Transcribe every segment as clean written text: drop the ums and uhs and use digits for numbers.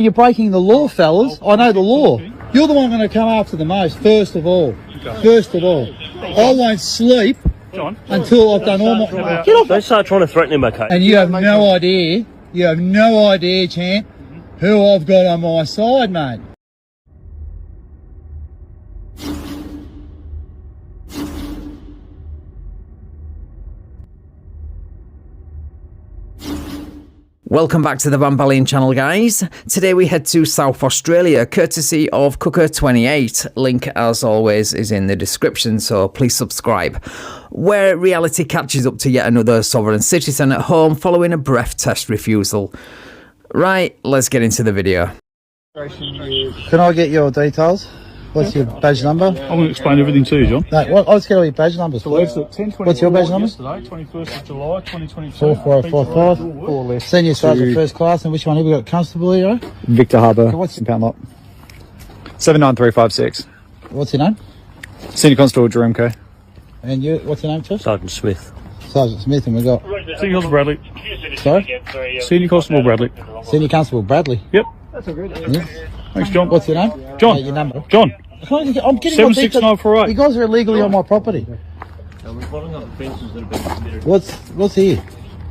You're breaking the law, fellas. I know the law. You're the one going to come after the most, first of all. First of all. I won't sleep until I've done all my... Get off. Don't start trying to threaten him, okay? And you have no idea, champ, who I've got on my side, mate. Welcome back to the Van Ballion channel, guys. Today we head to South Australia, courtesy of Cooker28. Link, as always, is in the description, so please subscribe. Where reality catches up to yet another sovereign citizen at home following a breath test refusal. Right, let's get into the video. Can I get your details? What's your badge number? I'm going to explain everything to you, John. No, I'll just get all your badge numbers, please. What's your badge number? Yesterday, 21st of July, 2022. 4445. Senior Sergeant First Class, and which one have we got? Constable here? Victor Harbour, What's Pound Lot. 79356. What's your name? Senior Constable Jerome. And you, what's your name, Chief? Sergeant Smith. Sergeant Smith, and we got... Senior Constable Bradley. Sorry? Senior Constable Bradley. Senior Constable Bradley. Yep. Yeah. Thanks, John. What's your name? John. Your number. John. I'm getting 76948. You guys are illegally on my property. What's here?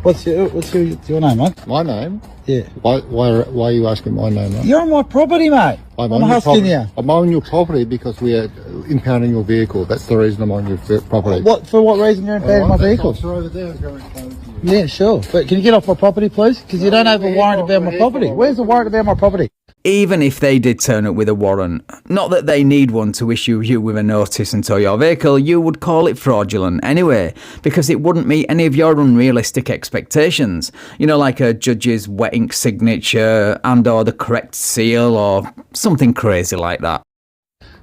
What's your name, mate? My name? Yeah. Why are you asking my name, mate? You're on my property, mate. I'm asking you. I'm on your property because we are impounding your vehicle. That's the reason I'm on your property. For what reason you're impounding my vehicle? Over there is going to explain to you. Yeah, sure. But can you get off my property, please? Because you don't have a warrant about my property. Where's the warrant about my property? Even if they did turn up with a warrant, not that they need one to issue you with a notice and tow your vehicle, you would call it fraudulent anyway, because it wouldn't meet any of your unrealistic expectations. You know, like a judge's wet ink signature and or the correct seal or something crazy like that.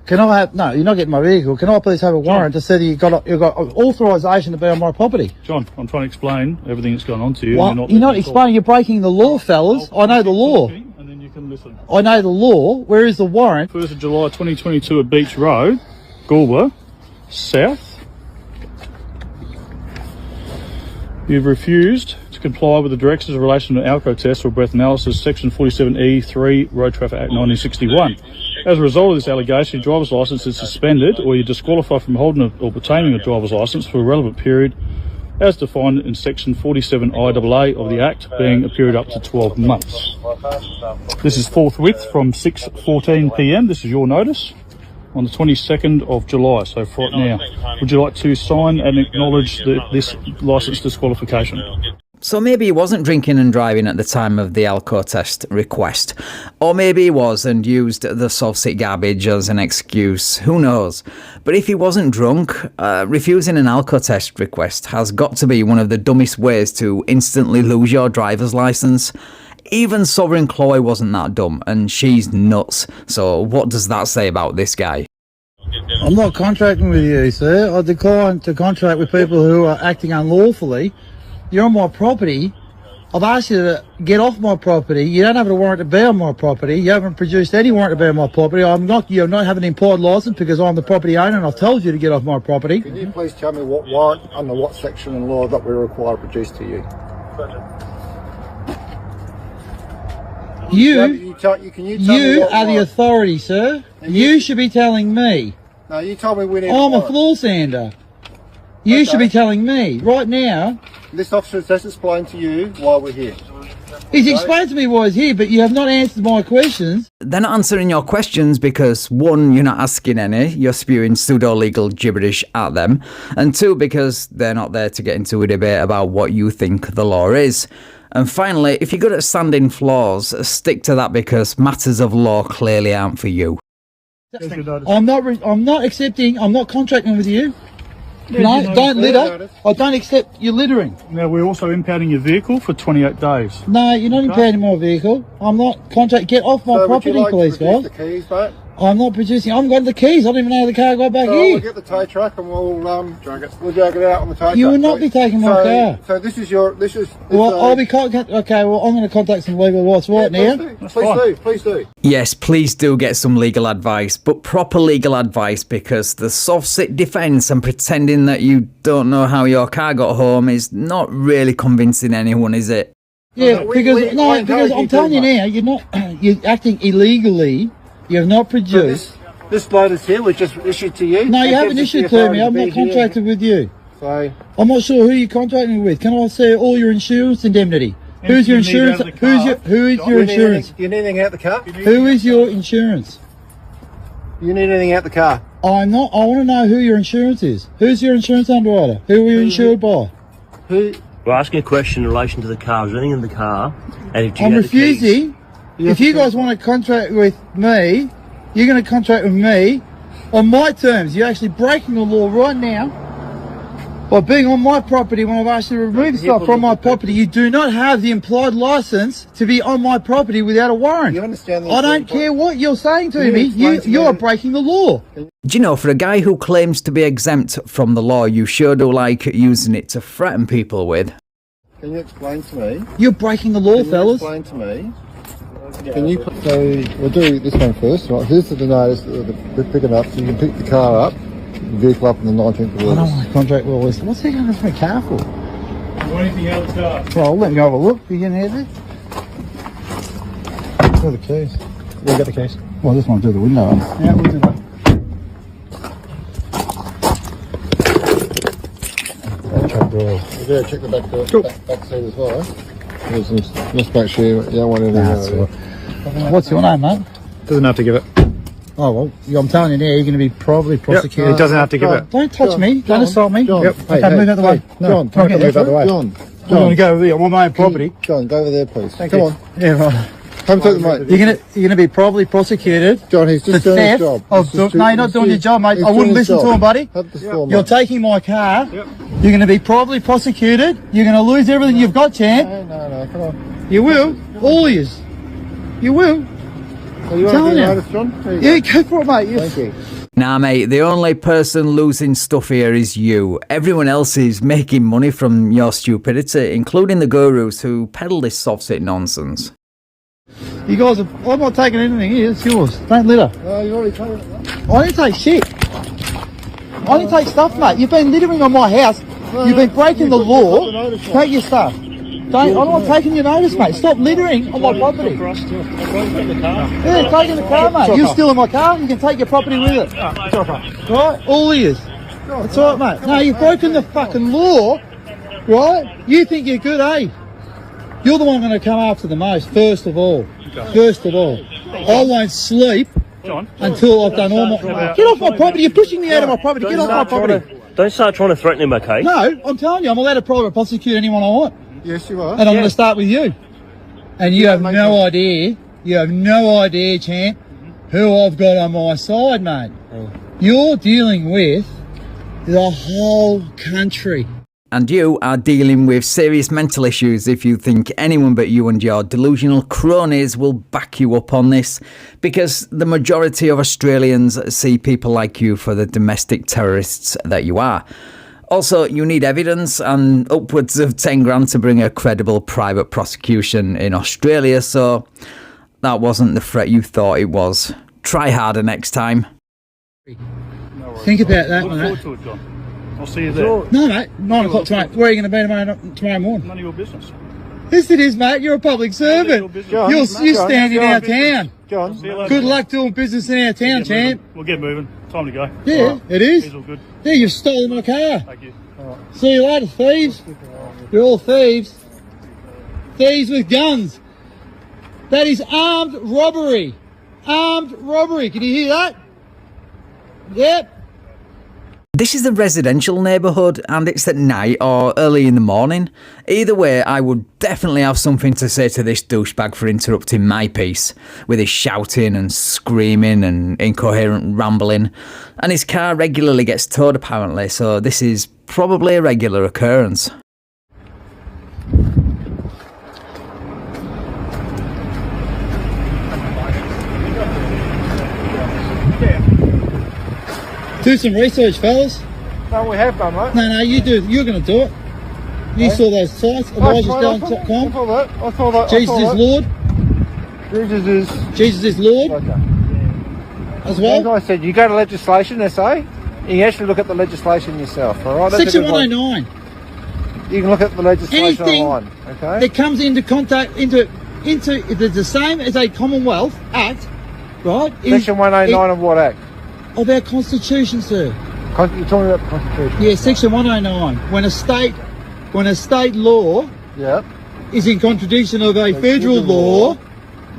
Can I have... No, you're not getting my vehicle. Can I please have a warrant to say that you've got authorisation to be on my property? John, I'm trying to explain everything that's going on to you. Well, you're not explaining. You're breaking the law, fellas. I know the law. And then you can listen. I know the law. Where is the warrant? 1st of July 2022 at Beach Road, Goulburn, South. You've refused to comply with the directives in relation to alcohol test or breath analysis, Section 47E3, Road Traffic Act 1961. As a result of this allegation, your driver's licence is suspended or you're disqualified from holding or obtaining a driver's licence for a relevant period as defined in Section 47IAA of the Act, being a period up to 12 months. This is forthwith from 6:14 p.m. This is your notice on the 22nd of July, so for right now. Would you like to sign and acknowledge this licence disqualification? So maybe he wasn't drinking and driving at the time of the alco test request. Or maybe he was and used the soft seat garbage as an excuse. Who knows? But if he wasn't drunk, refusing an alco test request has got to be one of the dumbest ways to instantly lose your driver's licence. Even Sovereign Chloe wasn't that dumb, and she's nuts. So what does that say about this guy? I'm not contracting with you, sir. I decline to contract with people who are acting unlawfully. You're on my property. I've asked you to get off my property. You don't have a warrant to be on my property. You haven't produced any warrant to be on my property. You don't have an implied licence because I'm the property owner and I've told you to get off my property. Can you please tell me what warrant under what section in law that we require to produce to you? You are the authority, sir. You should be telling me. No, you told me we need I'm a floor sander. You should be telling me right now. This officer has explained to you why we're here. He's explained to me why he's here, but you have not answered my questions. They're not answering your questions because, one, you're not asking any, you're spewing pseudo-legal gibberish at them, and two, because they're not there to get into a debate about what you think the law is. And finally, if you're good at standing floors, stick to that because matters of law clearly aren't for you. I'm not accepting, I'm not contracting with you. No, don't litter. I don't accept you littering. Now, we're also impounding your vehicle for 28 days. No, you're not impounding my vehicle. I'm not contract. Get off my property, please, guys. The keys, mate? I'm not producing. I'm got the keys. I don't even know how the car got back here. We'll get the tow truck and we'll drag it out on the tow truck. You will not be taking my car. So this is your Well, I'll be okay. Well, I'm going to contact some legal advice right now. Please do. Yes, please do get some legal advice, but proper legal advice, because the soft sit defence and pretending that you don't know how your car got home is not really convincing anyone, is it? Yeah, because I'm telling you now, you're acting illegally. You have not produced. This load here was just issued to you. No, you haven't issued to me. I'm not contracted with you. So I'm not sure who you're contracting with. Can I see all your insurance indemnity? Who's your insurance? Who is your insurance? You need anything out the car? Who is your insurance? You need anything out the car? I'm not. I want to know who your insurance is. Who's your insurance underwriter? Who are you insured by? Who? We're asking a question in relation to the car. Is there anything in the car? And if I'm refusing. If you guys want to contract with me, you're going to contract with me on my terms. You're actually breaking the law right now by being on my property when I've asked you to remove stuff from my property. You do not have the implied license to be on my property without a warrant. You understand? I don't care what you're saying to me. You're breaking the law. Do you know, for a guy who claims to be exempt from the law, you sure do like using it to threaten people with. Can you explain to me? You're breaking the law, fellas. Explain to me. Can you? So we'll do this one first. Right. Here's the notice that we're picking up, so you can pick the car up, the vehicle up on the 19th of I don't August. want to contract with all this. What's he going to my car for? You want anything out of the car? Well, let me have a look. You can have it. Where are the keys? We'll get the case. Well, this one through the window. Yeah, we'll do that. Truck door. Yeah, check the back seat as well. Let's make sure you don't want anything. What's your name, mate? Doesn't have to give it. Oh, well, I'm telling you now, you're going to be probably prosecuted. He doesn't have to give it. Don't touch me. Don't assault me. John, Yep. Okay, move out the way. John, Come on, move out the way. John, I'm going to go over here. I'm on my own property. John, go over there, please. Thank Come you. on. Yeah, right. Come to the mate. You're gonna be probably prosecuted. John, he's for just doing his theft. job. No, you're not doing your job, mate. I wouldn't listen to him, buddy. Have the store, You're mate. taking my car. You're going to be probably prosecuted. You're going to lose everything you've got, champ. No, come on. You will. All yous. You will. So you want to Telling do you. notice, John? There you Yeah, go. go for it, mate. Thank you. Nah, mate, the only person losing stuff here is you. Everyone else is making money from your stupidity, including the gurus who peddle this soft-sit nonsense. You guys are. I'm not taking anything here. It's yours. Don't litter. No, you already told it. I didn't take shit. I didn't take stuff, mate. You've been littering on my house. You've been breaking the law. Take your stuff. I'm not taking your notice, mate. Stop littering on my property. Yeah, taking the car, mate. You're stealing my car. You can take your property with it. Right? All ears. That's all right, mate. No, you've broken the fucking law, right? You think you're good, eh? You're the one going to come after the most, first of all. First of all. I won't sleep until I've done all my... Get off my property. You're pushing me out of my property. Get off my property. Don't start trying to threaten him, okay? No, I'm telling you, I'm allowed to private prosecute anyone I want. Yes, you are. And I'm going to start with you. And you have no idea, champ, who I've got on my side, mate. You're dealing with the whole country. And you are dealing with serious mental issues if you think anyone but you and your delusional cronies will back you up on this, because the majority of Australians see people like you for the domestic terrorists that you are. Also, you need evidence and upwards of 10 grand to bring a credible private prosecution in Australia, so that wasn't the threat you thought it was. Try harder next time. Think about that, Look mate. forward to it, John. I'll see you there. No, mate, 9 o'clock tonight. Where are you going to be tomorrow morning? None of your business. Yes, it is, mate. You're a public servant. John, You're John, standing in our town. John, See you later. Good luck doing business in our town, champ. We'll get moving. Time to go. Yeah, it is. It's all good. Yeah, you've stolen my car. Thank you. See you later, thieves. You're all thieves. Thieves with guns. That is armed robbery. Armed robbery. Can you hear that? Yep. This is a residential neighbourhood and it's at night or early in the morning. Either way, I would definitely have something to say to this douchebag for interrupting my peace with his shouting and screaming and incoherent rambling. And his car regularly gets towed apparently, so this is probably a regular occurrence. Do some research, fellas. no, we have done, mate. No, you do. You're going to do it. You saw those sites. ElijahsDown.com. I saw that. Jesus is Lord. Jesus is... Jesus is Lord Okay. as As well. I said, you go to legislation, SA, and you actually look at the legislation yourself, all right? That's a Section good one. 109. You can look at the legislation anything online. Okay. that comes into contact into the same as a Commonwealth Act, right? Section 109 of what act? Of our Constitution, sir. You're talking about the Constitution. Yeah, Section 109. When a state law Yep. is in contradiction of a federal law,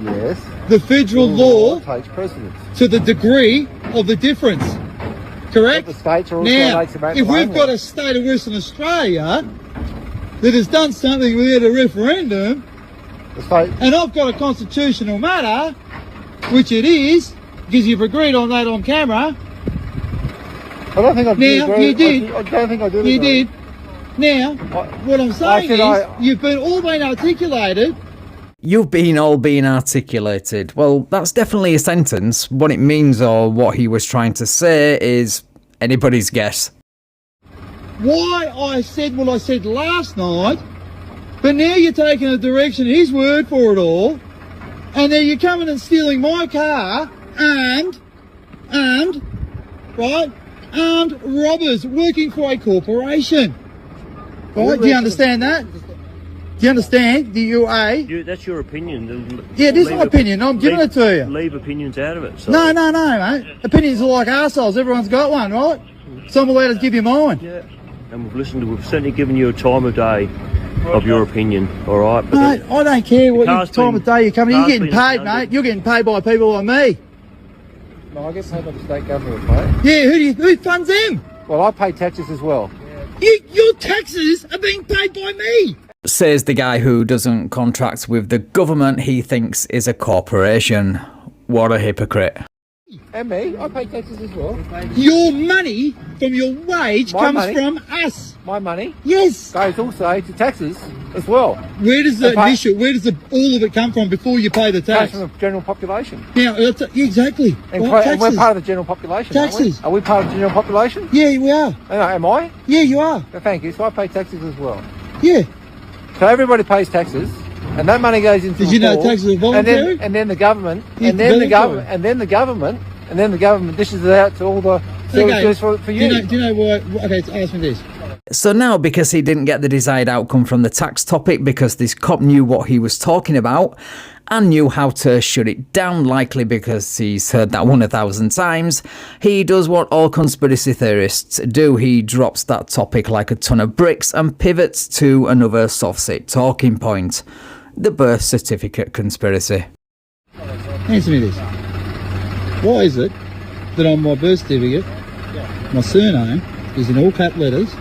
Yes. the federal law takes precedence. to the degree of the difference. Correct? But the states are also Now, allowed to make if their we've own got law. a state of Western Australia that has done something without a referendum, The state. and I've got a constitutional matter, which it is, because you've agreed on that on camera. I don't think I did. Now, agree. you did. I don't think I did. You agree. did. Now, what I'm saying said is, you've all been articulated. You've all been articulated. Well, that's definitely a sentence. What it means or what he was trying to say is anybody's guess. Why I said what I said last night, but now you're taking a direction, his word for it all, and then you're coming and stealing my car, armed, right? Armed robbers working for a corporation. Right? Do you understand that? Do you understand? The UA? That's your opinion. Yeah, this is my opinion. I'm giving it to you. Leave opinions out of it. So. No, mate. Opinions are like arseholes. Everyone's got one, right? So I'm allowed to give you mine. Yeah. And we've certainly given you a time of day of your opinion, all right? But Mate, I don't care what car's time of day you're coming. You're getting paid, been mate. You're getting paid by people like me. No, I get paid by the state government, mate. Yeah, who funds them? Well, I pay taxes as well. Your taxes are being paid by me. Says the guy who doesn't contract with the government he thinks is a corporation. What a hypocrite. And me, I pay taxes as well. Your money from your wage My comes money? from us. My money Yes. goes also to taxes as well. Where does the I pay- initial, all of it come from before you pay the It comes tax? from the general population. Now, exactly. And, Right, and we're taxes. part of the general population, Taxes. aren't we? Are we part of the general population? Yeah, we are. Am I? Yeah, you are. Thank you. So I pay taxes as well. Yeah. So everybody pays taxes, and that money goes into. Did the you know pool, taxes are voluntary? And then the government, Yeah, and then the voluntary. government, and then the government dishes it out to all the services for you. Do you know why? Okay, so ask me this. So now, because he didn't get the desired outcome from the tax topic, because this cop knew what he was talking about and knew how to shut it down, likely because he's heard that 1,000 times, he does what all conspiracy theorists do. He drops that topic like a ton of bricks and pivots to another soft-sit talking point. The birth certificate conspiracy. Answer me this. Why is it that on my birth certificate, my surname is in all cap letters,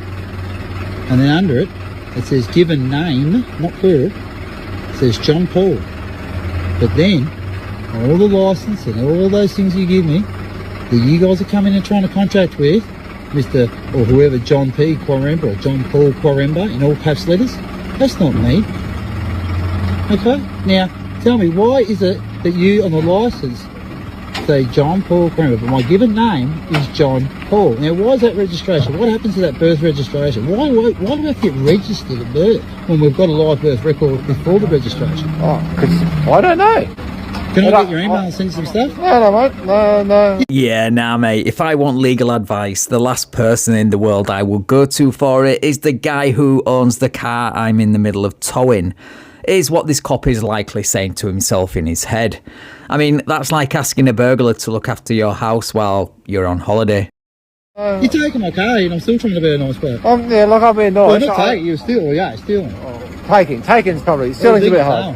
and then under it, it says given name, not plural, it says John Paul. But then, all the license and all those things you give me, that you guys are coming and trying to contract with, Mr. or whoever, John P. Quaremba or John Paul Quaremba in all caps letters, that's not me. Okay? Now, tell me, why is it that you on the license say John Paul Quaremba, but my given name is John Paul? Now, why is that registration? What happens to that birth registration? Why do I have to get registered at birth when we've got a live birth record before the registration? Oh, 'cause I don't know. Can I get your email and send you some stuff? No, mate. No. Yeah, nah, mate. If I want legal advice, the last person in the world I will go to for it is the guy who owns the car I'm in the middle of towing. Is what this cop is likely saying to himself in his head. I mean, that's like asking a burglar to look after your house while you're on holiday. You're taking my car and I'm still trying to be a nice person. Yeah, look, I'm being nice. Well, not taking, you're stealing, yeah, stealing. Taking's probably stealing's a bit hard.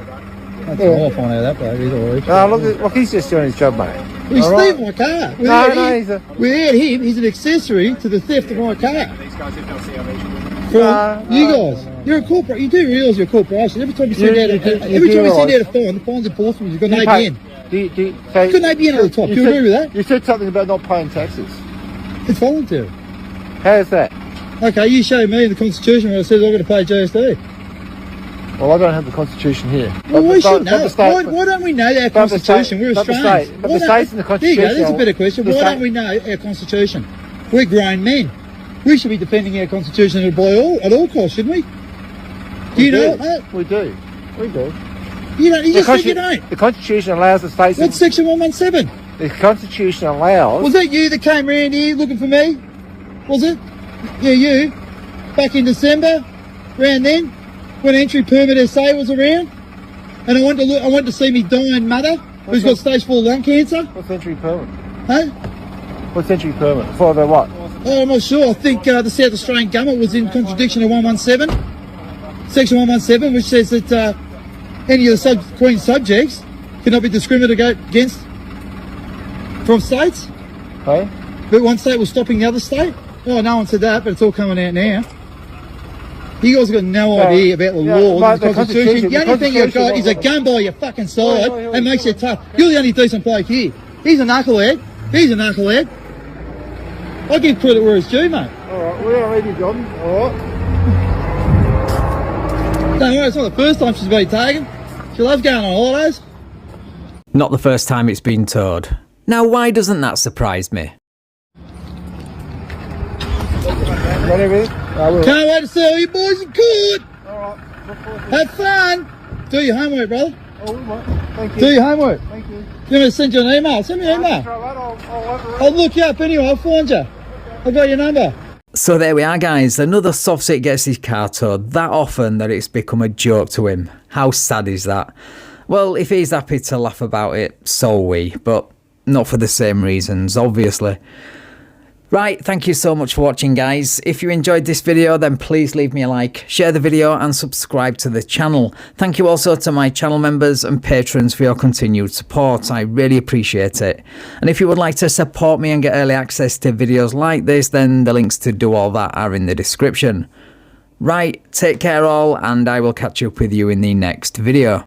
That's all I find out that bloke, he's all rich. No, look, he's just doing his job, mate. He's All right. stealing my car. No, Without him, he's an accessory to the theft of my car. These guys have no salvation. From you guys. You're a corporate. You do realise you're a corporation. Every time you send out a fine, the fine's enforcement. You've got an ABN. You've got an ABN at the top. Do you agree with that? You said something about not paying taxes. It's voluntary. How's that? Okay, you show me in the Constitution where it says I've got to pay GST. Well, I don't have the Constitution here. Well, we should know. Why don't we know our Constitution? We're Australians. But the states in the Constitution. There you go, that's a better question. Why don't we know our Constitution? We're grown men. We should be defending our Constitution at all costs, shouldn't we? Do you know that? We do. You just think you don't. The Constitution allows the states... What's section 117? The Constitution allows... Was that you that came round here looking for me? Was it? Yeah, you. Back in December around then, when entry permit SA was around, and I went to see me dying mother, who's got stage 4 lung cancer. What's entry permit? Huh? What's entry permit? For the what? Oh, I'm not sure. I think the South Australian government was in contradiction of 117, section 117, which says that any of the Queen subjects cannot be discriminated against from states. Hey? But one state was stopping the other state. Oh, no one said that, but it's all coming out now. You guys have got no idea about the laws and the Constitution. The only thing you've got is a gun by your fucking side and makes you tough. You're the only decent bloke here. He's a knucklehead. He's a knucklehead. I give credit where it's due, mate. Alright, we're going to leave you, Jordan. Alright. Don't worry, it's not the first time she's been taken. She loves going on holidays. Not the first time it's been towed. Now, why doesn't that surprise me? Got everything? Can't wait to see all you boys in court. Alright. Have fun. Do your homework, brother. Oh, we might. Thank you. Do your homework. Thank you. You want me to send you an email? Send me an email. I'll look you up anyway. I'll find you. I've got your number. So there we are, guys. Another soft sit gets his car towed that often that it's become a joke to him. How sad is that? Well, if he's happy to laugh about it, so are we, but not for the same reasons, obviously. Right, thank you so much for watching, guys. If you enjoyed this video, then please leave me a like, share the video and subscribe to the channel. Thank you also to my channel members and patrons for your continued support. I really appreciate it. And if you would like to support me and get early access to videos like this, then the links to do all that are in the description. Right, take care all, and I will catch up with you in the next video.